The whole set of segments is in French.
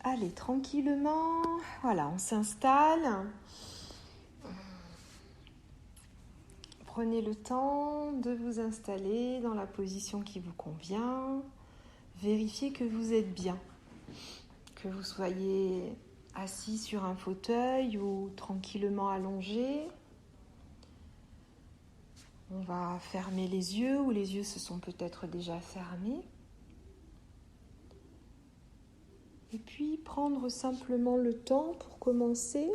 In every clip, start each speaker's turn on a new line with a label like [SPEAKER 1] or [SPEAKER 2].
[SPEAKER 1] Allez, tranquillement, voilà, on s'installe. Prenez le temps de vous installer dans la position qui vous convient. Vérifiez que vous êtes bien, que vous soyez assis sur un fauteuil ou tranquillement allongé. On va fermer les yeux ou les yeux se sont peut-être déjà fermés. Et puis prendre simplement le temps pour commencer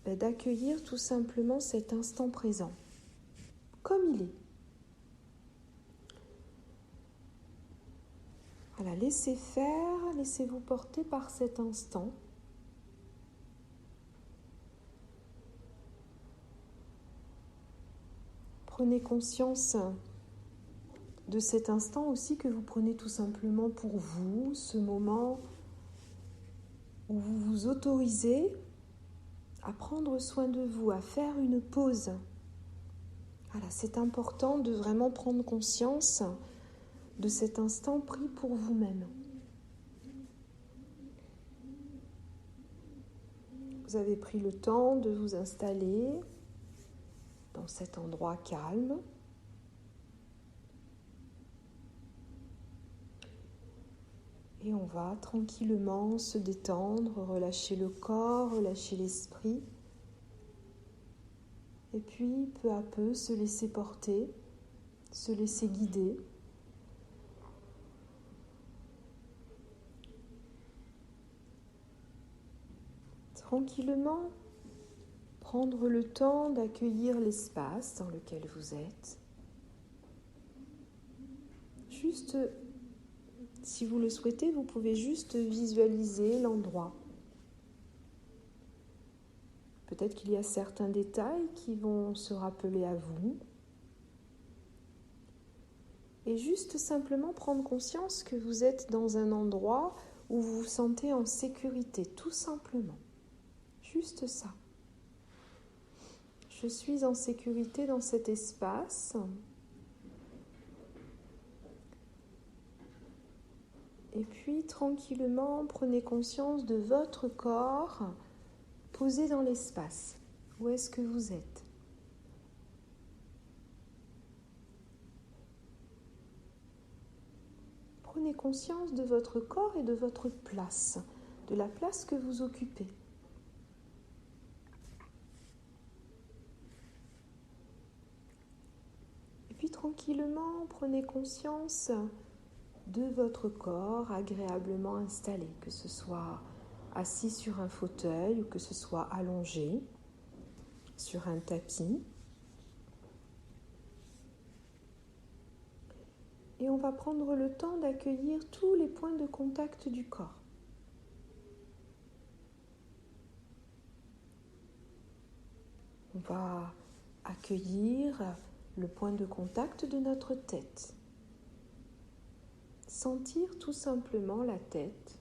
[SPEAKER 1] d'accueillir tout simplement cet instant présent, comme il est. Voilà, laissez faire, laissez-vous porter par cet instant. Prenez conscience de cet instant aussi que vous prenez tout simplement pour vous, ce moment où vous vous autorisez à prendre soin de vous, à faire une pause. Voilà, c'est important de vraiment prendre conscience de cet instant pris pour vous-même. Vous avez pris le temps de vous installer dans cet endroit calme. Et on va tranquillement se détendre, relâcher le corps, relâcher l'esprit. Et puis, peu à peu, se laisser porter, se laisser guider. Tranquillement, prendre le temps d'accueillir l'espace dans lequel vous êtes. Juste, si vous le souhaitez, vous pouvez juste visualiser l'endroit. Peut-être qu'il y a certains détails qui vont se rappeler à vous. Et juste simplement prendre conscience que vous êtes dans un endroit où vous vous sentez en sécurité, tout simplement. Juste ça. Je suis en sécurité dans cet espace. Et puis, tranquillement, prenez conscience de votre corps posé dans l'espace. Où est-ce que vous êtes ? Prenez conscience de votre corps et de votre place, de la place que vous occupez. Et puis tranquillement, prenez conscience de votre corps agréablement installé, que ce soit assis sur un fauteuil ou que ce soit allongé sur un tapis. Et on va prendre le temps d'accueillir tous les points de contact du corps. On va accueillir le point de contact de notre tête. Sentir tout simplement la tête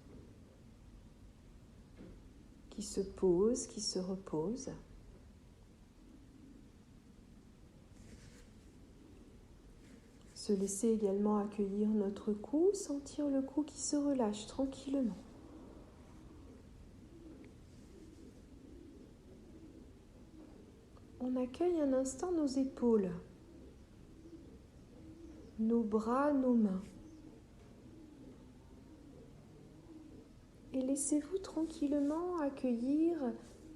[SPEAKER 1] qui se pose, qui se repose. Se laisser également accueillir notre cou, sentir le cou qui se relâche tranquillement. On accueille un instant nos épaules, nos bras, nos mains. Et laissez-vous tranquillement accueillir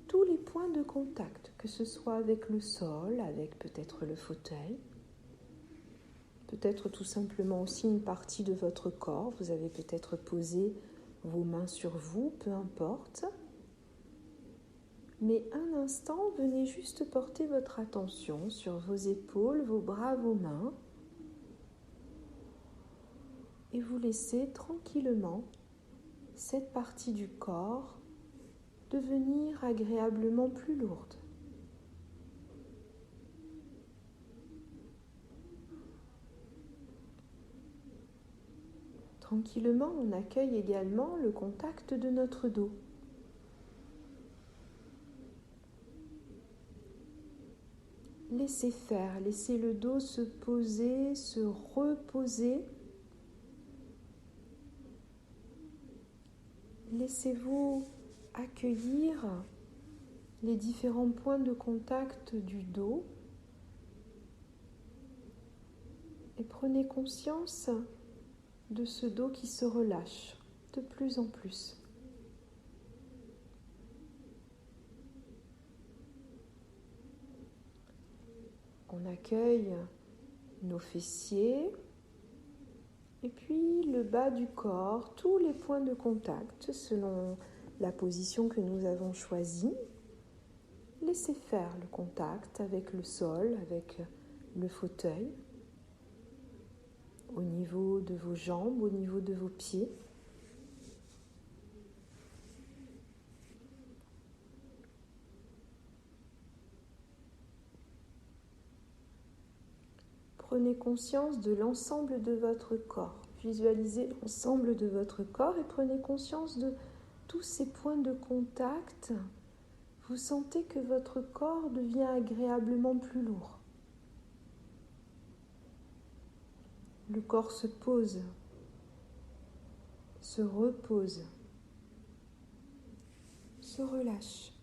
[SPEAKER 1] tous les points de contact, que ce soit avec le sol, avec peut-être le fauteuil, peut-être tout simplement aussi une partie de votre corps. Vous avez peut-être posé vos mains sur vous, peu importe. Mais un instant, venez juste porter votre attention sur vos épaules, vos bras, vos mains. Et vous laissez tranquillement cette partie du corps devenir agréablement plus lourde. Tranquillement, on accueille également le contact de notre dos. Laissez faire, laissez le dos se poser, se reposer. Laissez-vous accueillir les différents points de contact du dos et prenez conscience de ce dos qui se relâche de plus en plus. On accueille nos fessiers et puis le bas du corps, tous les points de contact selon la position que nous avons choisie. Laissez faire le contact avec le sol, avec le fauteuil, au niveau de vos jambes, au niveau de vos pieds. Prenez conscience de l'ensemble de votre corps. Visualisez l'ensemble de votre corps et prenez conscience de tous ces points de contact. Vous sentez que votre corps devient agréablement plus lourd. Le corps se pose, se repose, se relâche.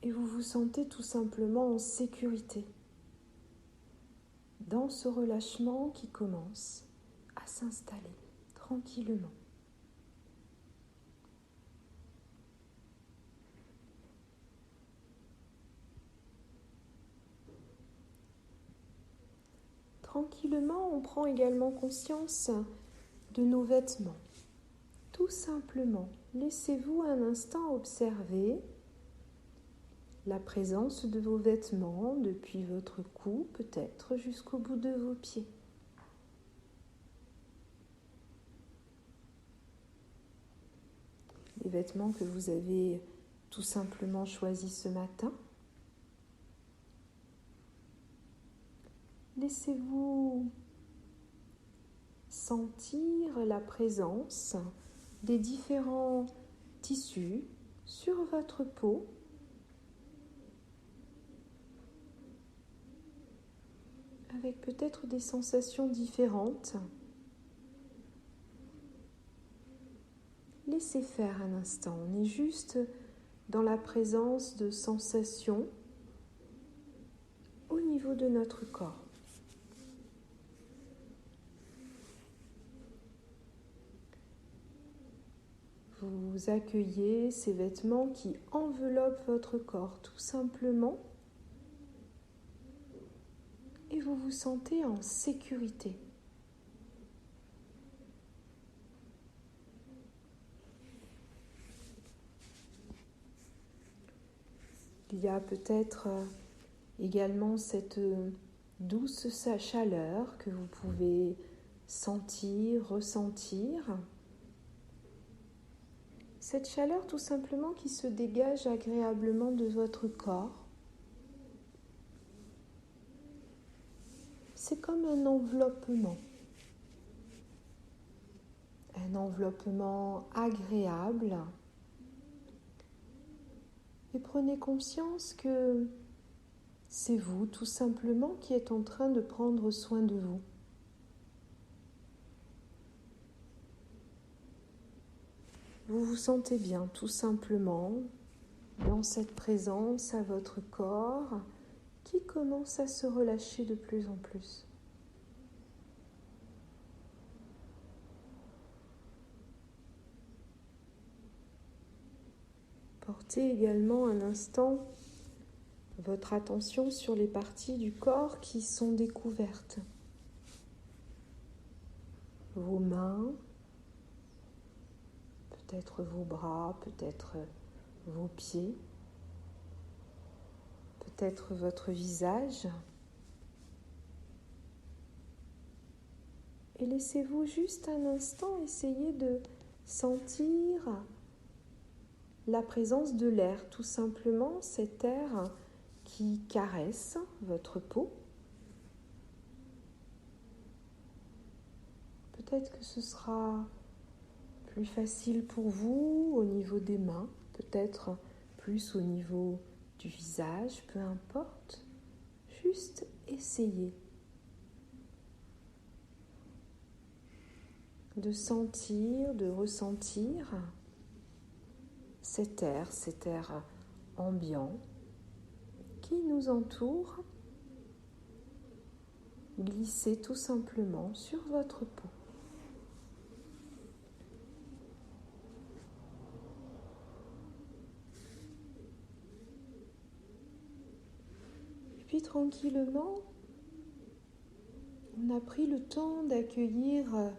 [SPEAKER 1] Et vous vous sentez tout simplement en sécurité dans ce relâchement qui commence à s'installer tranquillement. Tranquillement, on prend également conscience de nos vêtements. Tout simplement, laissez-vous un instant observer la présence de vos vêtements depuis votre cou, peut-être jusqu'au bout de vos pieds. Les vêtements que vous avez tout simplement choisis ce matin. Laissez-vous sentir la présence des différents tissus sur votre peau. Avec peut-être des sensations différentes. Laissez faire un instant. On est juste dans la présence de sensations au niveau de notre corps. Vous accueillez ces vêtements qui enveloppent votre corps tout simplement. Et vous vous sentez en sécurité. Il y a peut-être également cette douce chaleur que vous pouvez sentir, ressentir. Cette chaleur tout simplement qui se dégage agréablement de votre corps. C'est comme un enveloppement agréable. Et prenez conscience que c'est vous tout simplement qui êtes en train de prendre soin de vous. Vous vous sentez bien tout simplement dans cette présence à votre corps qui commence à se relâcher de plus en plus. Portez également un instant votre attention sur les parties du corps qui sont découvertes. Vos mains, peut-être vos bras, peut-être vos pieds, peut-être votre visage. Et laissez-vous juste un instant essayer de sentir la présence de l'air, tout simplement cet air qui caresse votre peau. Peut-être que ce sera plus facile pour vous au niveau des mains, peut-être plus au niveau du visage, peu importe. Juste essayez. de sentir, de ressentir cet air ambiant qui nous entoure, glisser tout simplement sur votre peau. Et puis tranquillement, on a pris le temps d'accueillir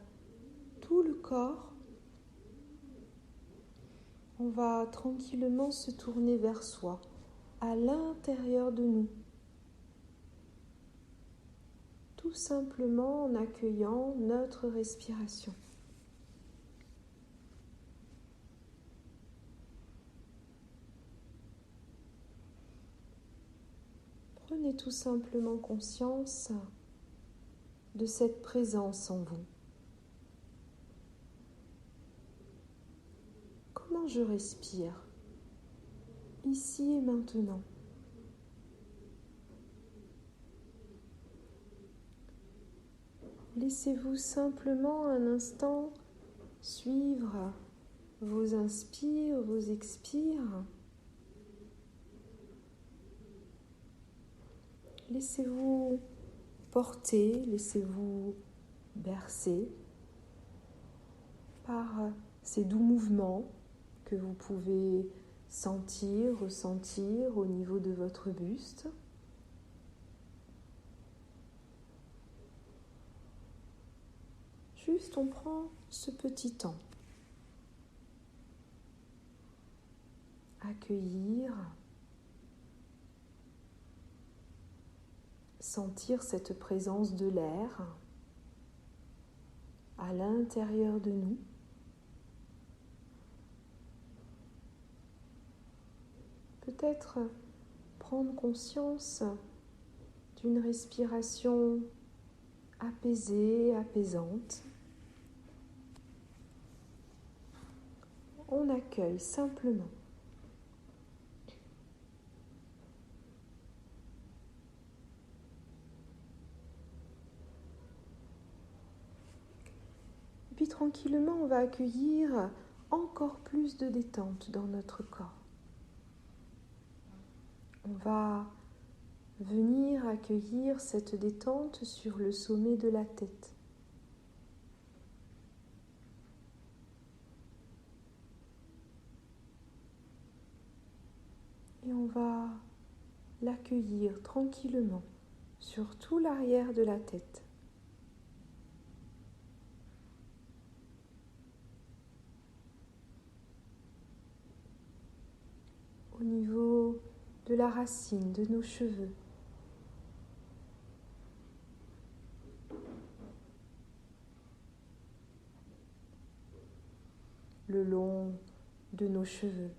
[SPEAKER 1] tout le corps. On va tranquillement se tourner vers soi, à l'intérieur de nous. Tout simplement en accueillant notre respiration. Prenez tout simplement conscience de cette présence en vous. Comment je respire, ici et maintenant? Laissez-vous simplement un instant suivre vos inspires, vos expires. Laissez-vous porter, laissez-vous bercer par ces doux mouvements que vous pouvez sentir, ressentir au niveau de votre buste. Juste, on prend ce petit temps. Accueillir, sentir cette présence de l'air à l'intérieur de nous. Peut-être prendre conscience d'une respiration apaisée, apaisante. On accueille simplement. Et puis tranquillement, on va accueillir encore plus de détente dans notre corps. On va venir accueillir cette détente sur le sommet de la tête. Et on va l'accueillir tranquillement sur tout l'arrière de la tête. Au niveau de la racine de nos cheveux. Le long de nos cheveux.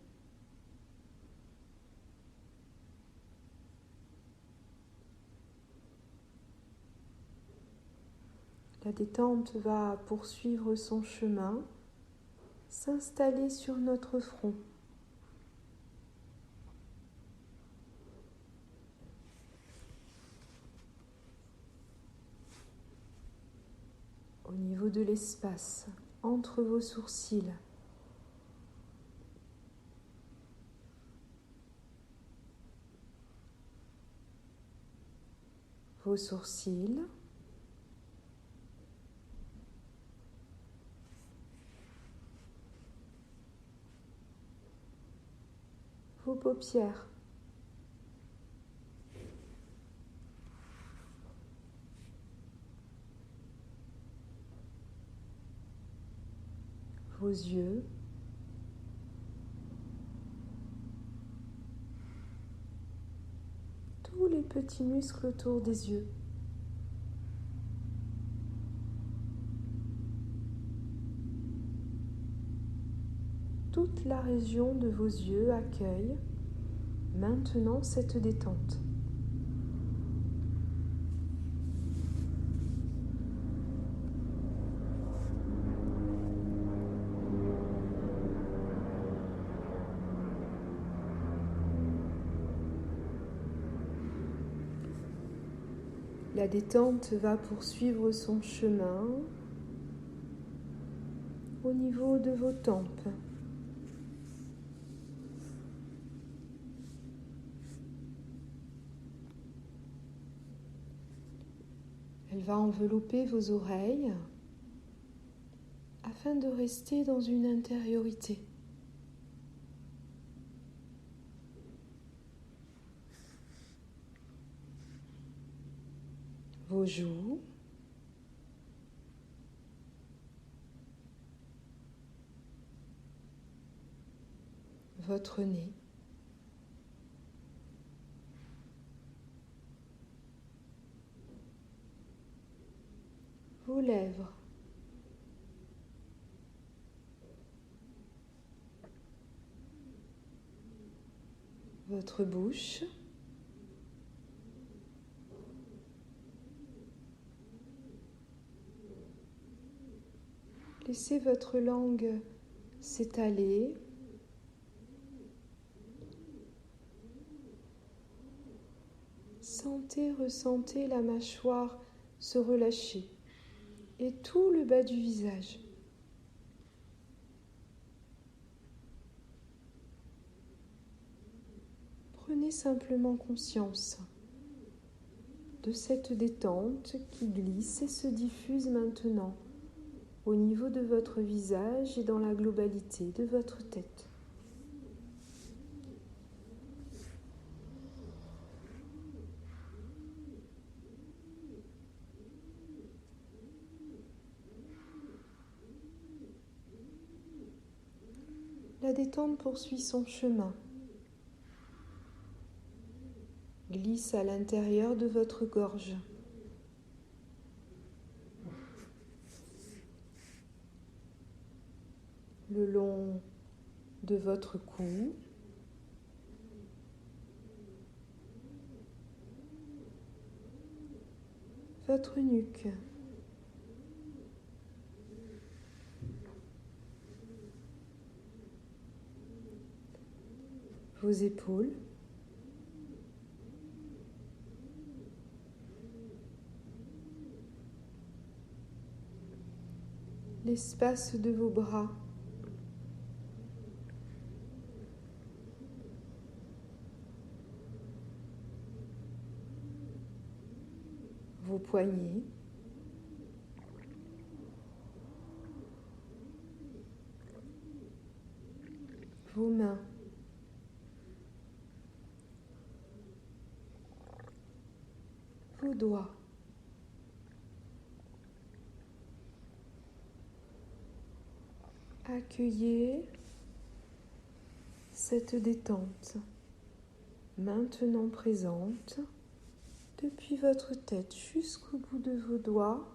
[SPEAKER 1] La détente va poursuivre son chemin, s'installer sur notre front. Au niveau de l'espace entre vos sourcils. Vos sourcils. Vos paupières. Vos yeux. Tous les petits muscles autour des yeux. Toute la région de vos yeux accueille maintenant cette détente. La détente va poursuivre son chemin au niveau de vos tempes. Elle va envelopper vos oreilles afin de rester dans une intériorité. Vos joues, votre nez, vos lèvres, votre bouche, laissez votre langue s'étaler. Ressentez la mâchoire se relâcher et tout le bas du visage. Prenez simplement conscience de cette détente qui glisse et se diffuse maintenant au niveau de votre visage et dans la globalité de votre tête. La détente poursuit son chemin, glisse à l'intérieur de votre gorge, le long de votre cou, votre nuque, vos épaules, l'espace de vos bras, vos poignets, vos mains, vos doigts, accueillez cette détente maintenant présente depuis votre tête jusqu'au bout de vos doigts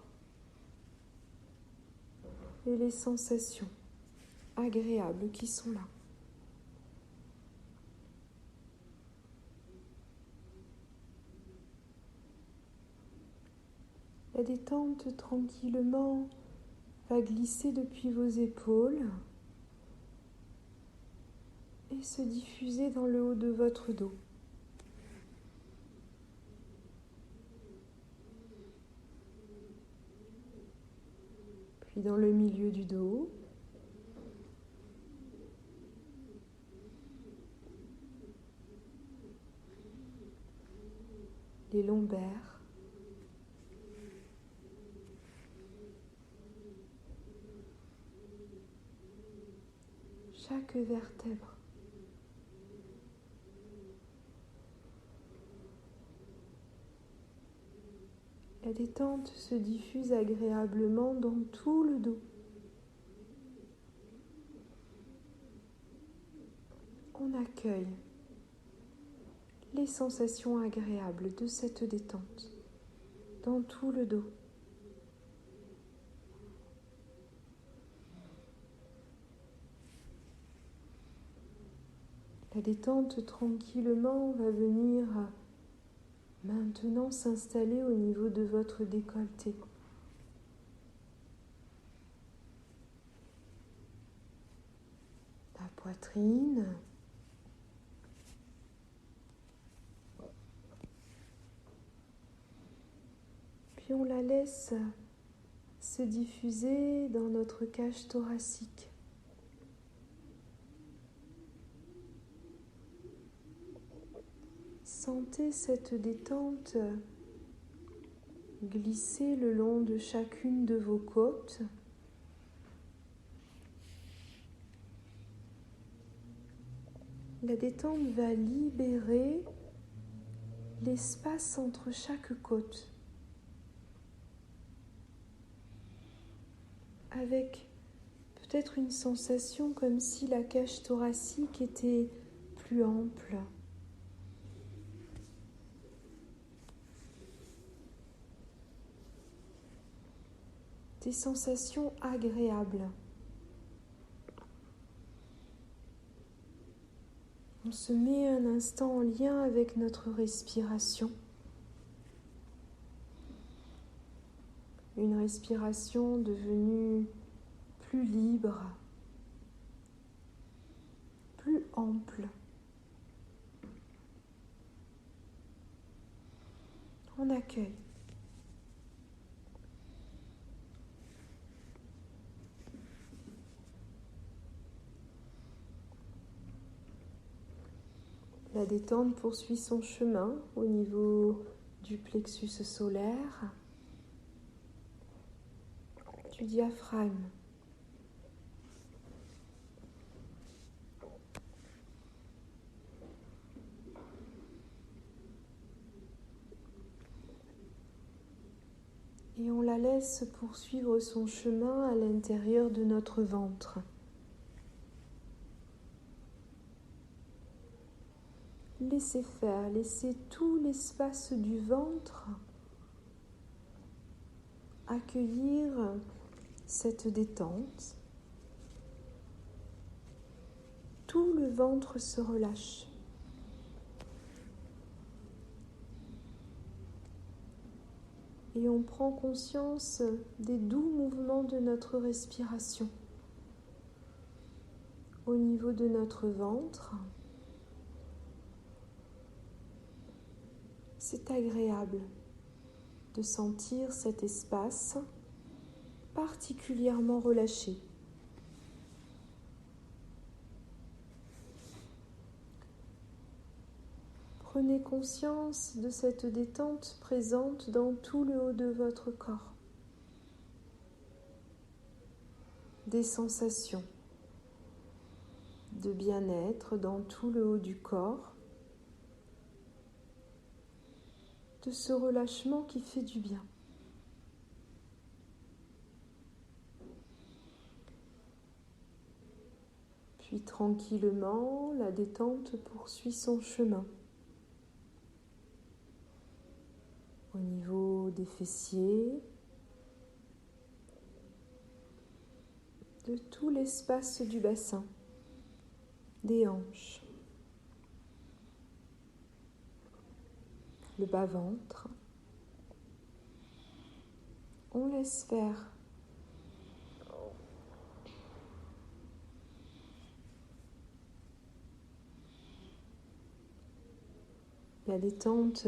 [SPEAKER 1] et les sensations agréables qui sont là. La détente tranquillement va glisser depuis vos épaules et se diffuser dans le haut de votre dos. Puis dans le milieu du dos, les lombaires, chaque vertèbre. La détente se diffuse agréablement dans tout le dos. On accueille les sensations agréables de cette détente dans tout le dos. La détente tranquillement va venir maintenant s'installer au niveau de votre décolleté. La poitrine, puis on la laisse se diffuser dans notre cage thoracique. Sentez cette détente glisser le long de chacune de vos côtes. La détente va libérer l'espace entre chaque côte, avec peut-être une sensation comme si la cage thoracique était plus ample. Des sensations agréables. On se met un instant en lien avec notre respiration. Une respiration devenue plus libre, plus ample. On accueille. La détente poursuit son chemin au niveau du plexus solaire, du diaphragme. Et on la laisse poursuivre son chemin à l'intérieur de notre ventre. Laissez faire, laissez tout l'espace du ventre accueillir cette détente. Tout le ventre se relâche. Et on prend conscience des doux mouvements de notre respiration au niveau de notre ventre. C'est agréable de sentir cet espace particulièrement relâché. Prenez conscience de cette détente présente dans tout le haut de votre corps. Des sensations de bien-être dans tout le haut du corps. De ce relâchement qui fait du bien. Puis tranquillement, la détente poursuit son chemin. Au niveau des fessiers, de tout l'espace du bassin, des hanches. Le bas-ventre. On laisse faire. La détente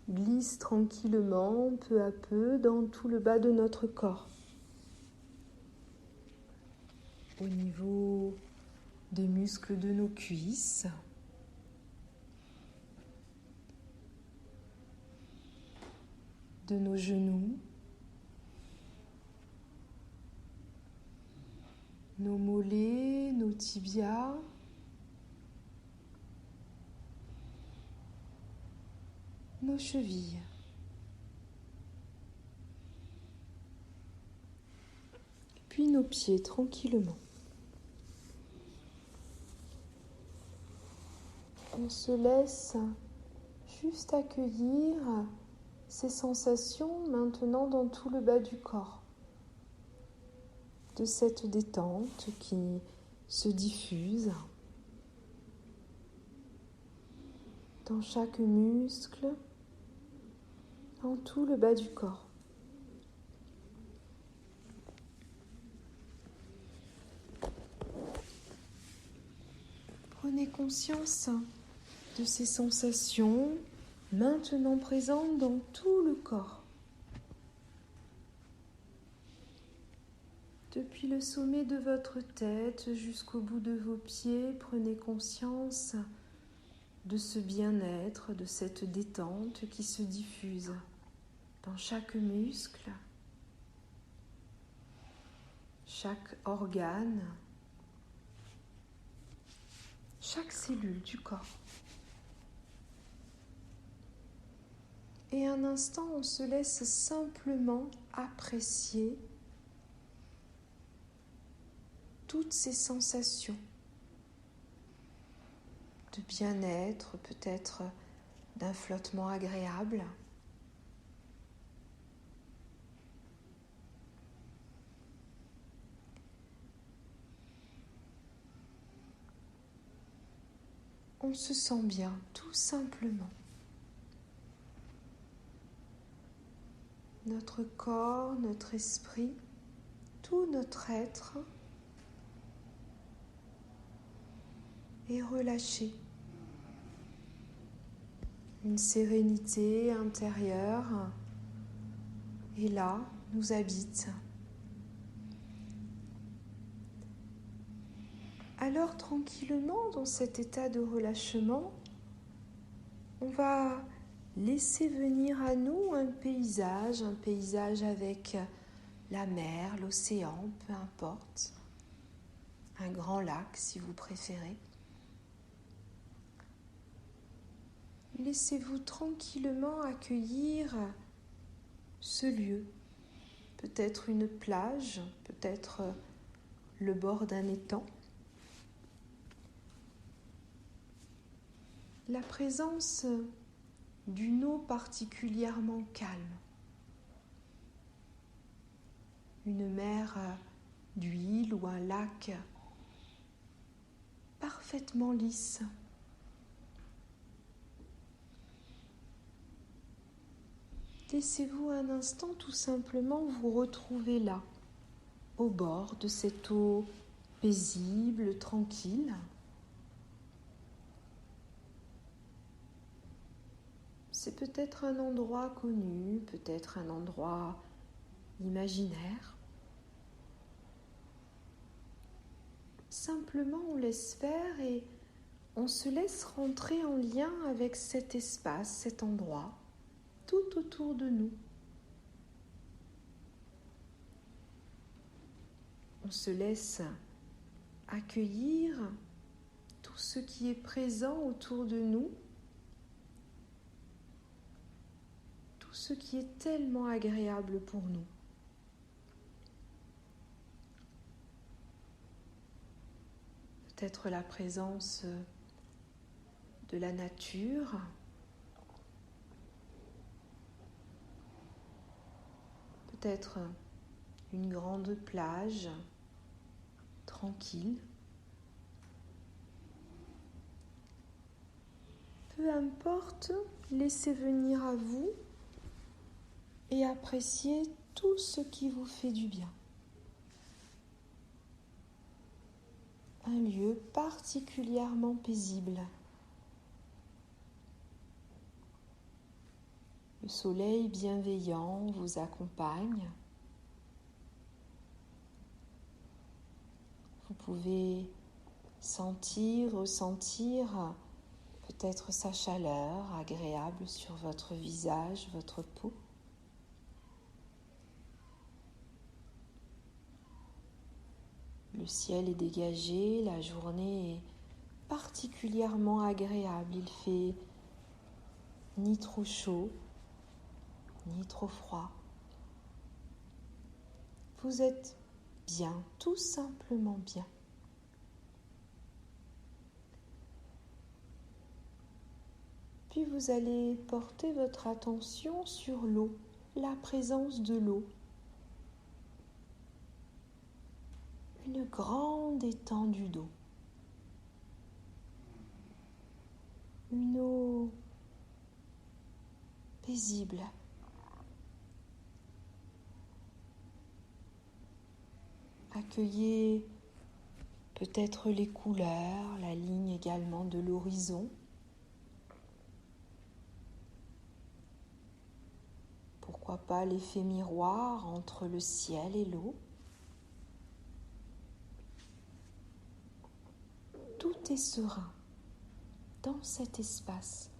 [SPEAKER 1] glisse tranquillement, peu à peu, dans tout le bas de notre corps. Au niveau des muscles de nos cuisses. De nos genoux, nos mollets, nos tibias, nos chevilles. Puis nos pieds tranquillement. On se laisse juste accueillir ces sensations maintenant dans tout le bas du corps, de cette détente qui se diffuse dans chaque muscle, dans tout le bas du corps. Prenez conscience de ces sensations maintenant présentes dans tout le corps. Depuis le sommet de votre tête jusqu'au bout de vos pieds, prenez conscience de ce bien-être, de cette détente qui se diffuse dans chaque muscle, chaque organe, chaque cellule du corps. Et un instant, on se laisse simplement apprécier toutes ces sensations de bien-être, peut-être d'un flottement agréable. On se sent bien, tout simplement. Notre corps, notre esprit, tout notre être est relâché. Une sérénité intérieure est là, nous habite. Alors tranquillement, dans cet état de relâchement, on va laisser venir à nous un paysage avec la mer, l'océan, peu importe, un grand lac si vous préférez. Laissez-vous tranquillement accueillir ce lieu, peut-être une plage, peut-être le bord d'un étang. La présence d'une eau particulièrement calme, une mer d'huile ou un lac parfaitement lisse. Laissez-vous un instant tout simplement vous retrouver là, au bord de cette eau paisible, tranquille. C'est peut-être un endroit connu, peut-être un endroit imaginaire. Simplement, on laisse faire et on se laisse rentrer en lien avec cet espace, cet endroit, tout autour de nous. On se laisse accueillir tout ce qui est présent autour de nous, tout ce qui est tellement agréable pour nous. Peut-être la présence de la nature, peut-être une grande plage tranquille. Peu importe, laissez venir à vous et appréciez tout ce qui vous fait du bien. Un lieu particulièrement paisible. Le soleil bienveillant vous accompagne. Vous pouvez ressentir peut-être sa chaleur agréable sur votre visage, votre peau. Le ciel est dégagé, la journée est particulièrement agréable. Il fait ni trop chaud, ni trop froid. Vous êtes bien, tout simplement bien. Puis vous allez porter votre attention sur l'eau, la présence de l'eau. Une grande étendue d'eau. Une eau paisible. Accueillez peut-être les couleurs, la ligne également de l'horizon. Pourquoi pas l'effet miroir entre le ciel et l'eau. est serein dans cet espace.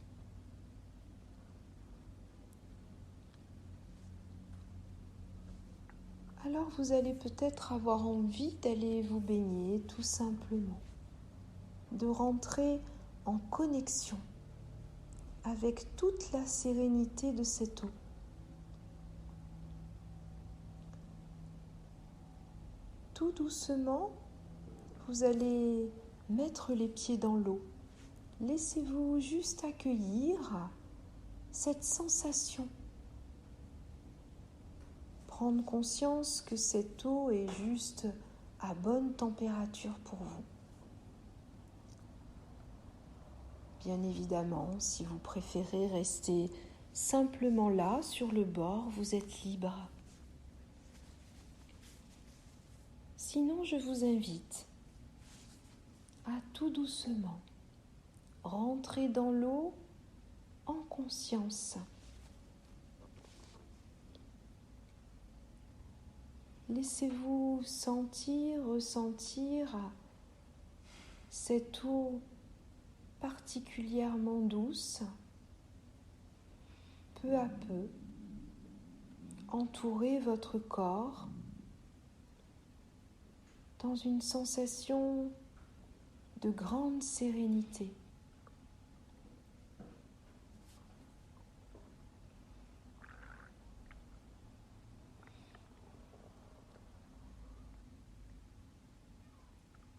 [SPEAKER 1] Alors vous allez peut-être avoir envie d'aller vous baigner tout simplement, de rentrer en connexion avec toute la sérénité de cette eau. Tout doucement, vous allez mettre les pieds dans l'eau. Laissez-vous juste accueillir cette sensation. Prendre conscience que cette eau est juste à bonne température pour vous. Bien évidemment, si vous préférez rester simplement là, sur le bord, vous êtes libre. Sinon, je vous invite à tout doucement rentrer dans l'eau en conscience. Laissez-vous sentir, ressentir cette eau particulièrement douce, peu à peu, entourer votre corps dans une sensation de grande sérénité.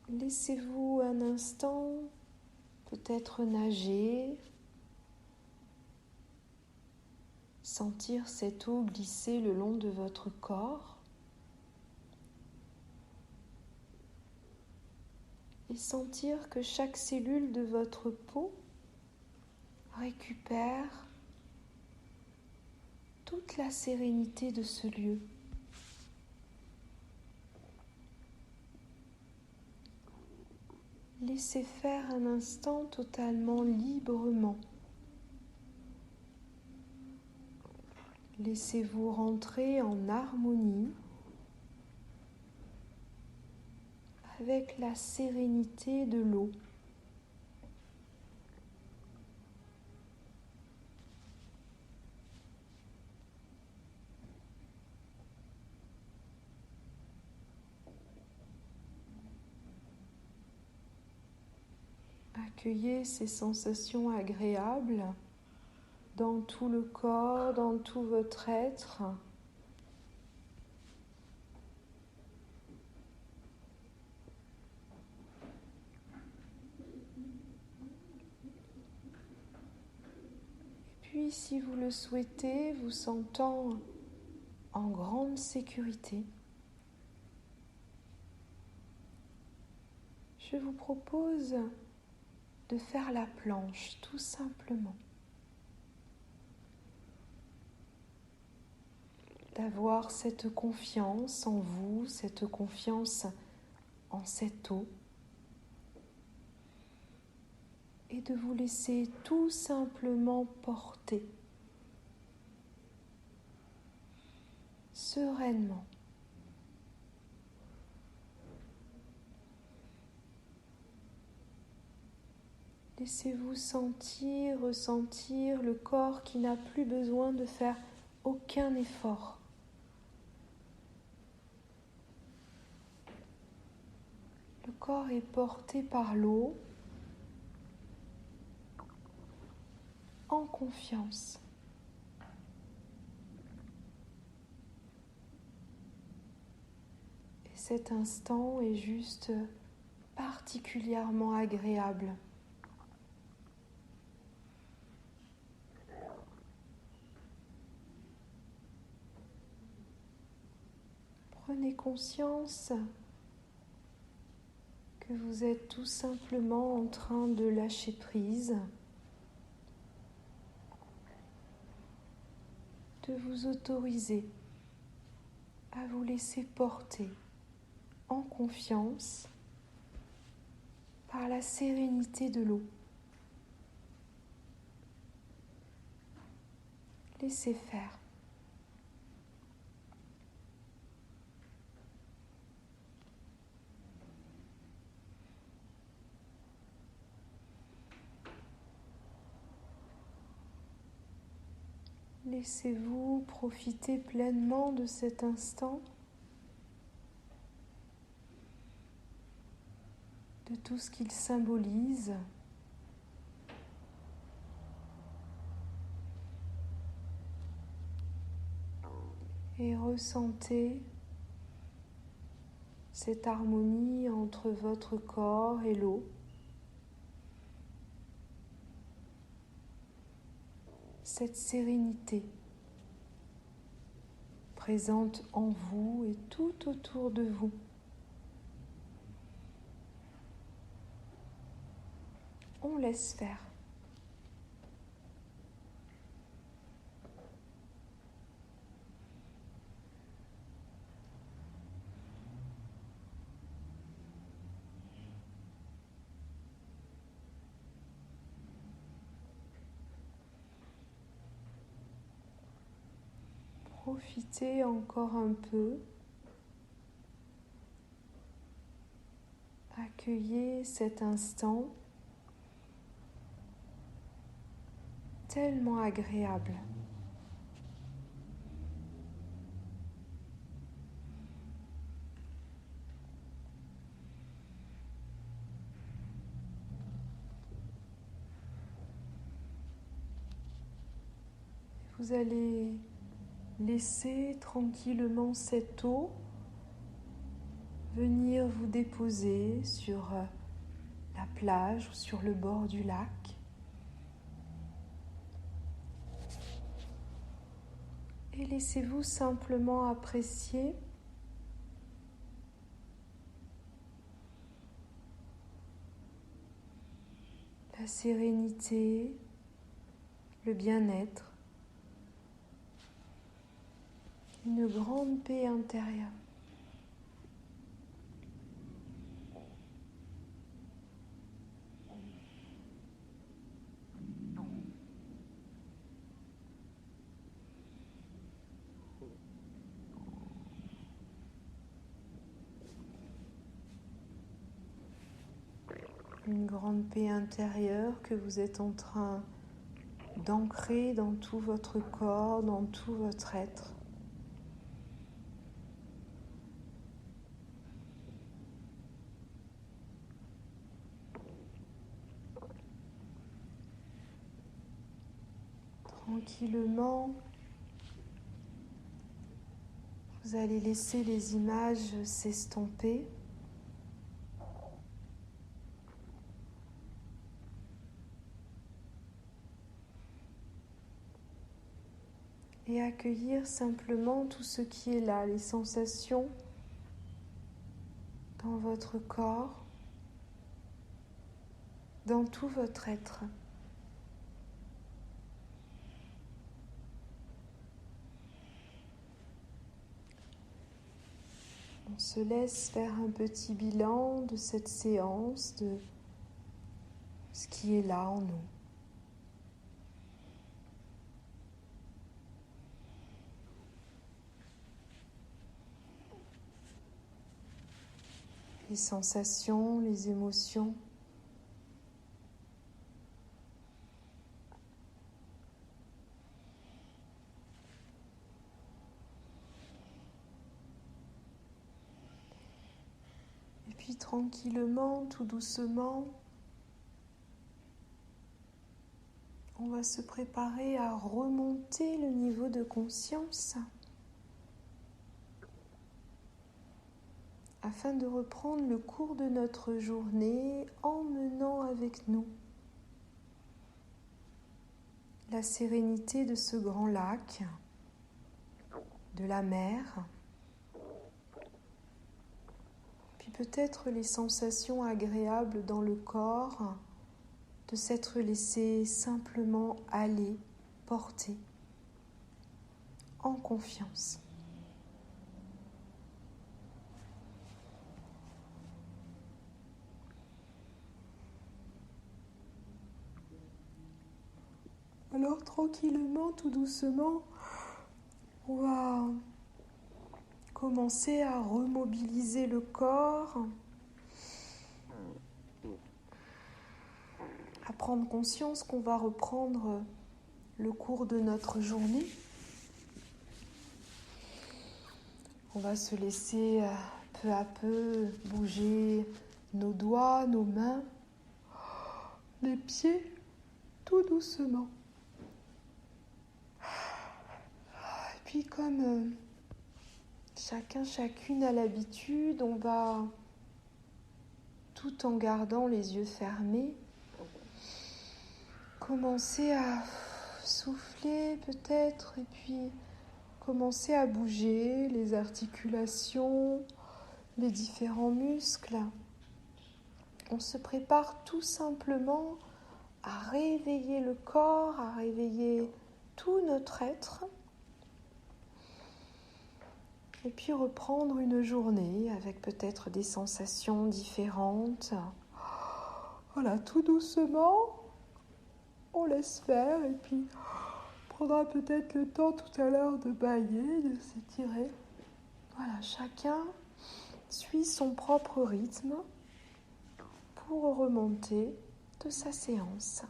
[SPEAKER 1] Laissez-vous un instant peut-être nager, sentir cette eau glisser le long de votre corps et sentir que chaque cellule de votre peau récupère toute la sérénité de ce lieu. Laissez faire un instant totalement librement. Laissez-vous rentrer en harmonie avec la sérénité de l'eau. Accueillez ces sensations agréables dans tout le corps, dans tout votre être. Puis, si vous le souhaitez, vous sentant en grande sécurité, je vous propose de faire la planche, tout simplement. D'avoir cette confiance en vous, cette confiance en cette eau, et de vous laisser tout simplement porter sereinement. Laissez-vous sentir, ressentir le corps qui n'a plus besoin de faire aucun effort. Le corps est porté par l'eau en confiance. Et cet instant est juste particulièrement agréable. Prenez conscience que vous êtes tout simplement en train de lâcher prise, de vous autoriser à vous laisser porter en confiance par la sérénité de l'eau. Laissez faire. Laissez-vous profiter pleinement de cet instant, de tout ce qu'il symbolise. Et ressentez cette harmonie entre votre corps et l'eau. Cette sérénité présente en vous et tout autour de vous. On laisse faire. Profitez encore un peu. Accueillez cet instant tellement agréable. Vous allez laisser tranquillement cette eau venir vous déposer sur la plage ou sur le bord du lac. Et laissez-vous simplement apprécier la sérénité, le bien-être, une grande paix intérieure. Une grande paix intérieure que vous êtes en train d'ancrer dans tout votre corps, dans tout votre être. Tranquillement, vous allez laisser les images s'estomper. Et accueillir simplement tout ce qui est là, les sensations dans votre corps, dans tout votre être. On se laisse faire un petit bilan de cette séance, de ce qui est là en nous. Les sensations, les émotions. Et puis tranquillement, tout doucement, on va se préparer à remonter le niveau de conscience afin de reprendre le cours de notre journée en menant avec nous la sérénité de ce grand lac, de la mer, puis peut-être les sensations agréables dans le corps, de s'être laissé simplement aller, porter, en confiance. Alors tranquillement, tout doucement, on va commencer à remobiliser le corps, à prendre conscience qu'on va reprendre le cours de notre journée. On va se laisser peu à peu bouger nos doigts, nos mains, les pieds, tout doucement. Et puis comme chacune a l'habitude, on va, tout en gardant les yeux fermés, commencer à souffler peut-être et puis commencer à bouger les articulations, les différents muscles. On se prépare tout simplement à réveiller le corps, à réveiller tout notre être. Et puis reprendre une journée avec peut-être des sensations différentes. Voilà, tout doucement, on laisse faire et puis on prendra peut-être le temps tout à l'heure de bailler, de s'étirer. Voilà, chacun suit son propre rythme pour remonter de sa séance.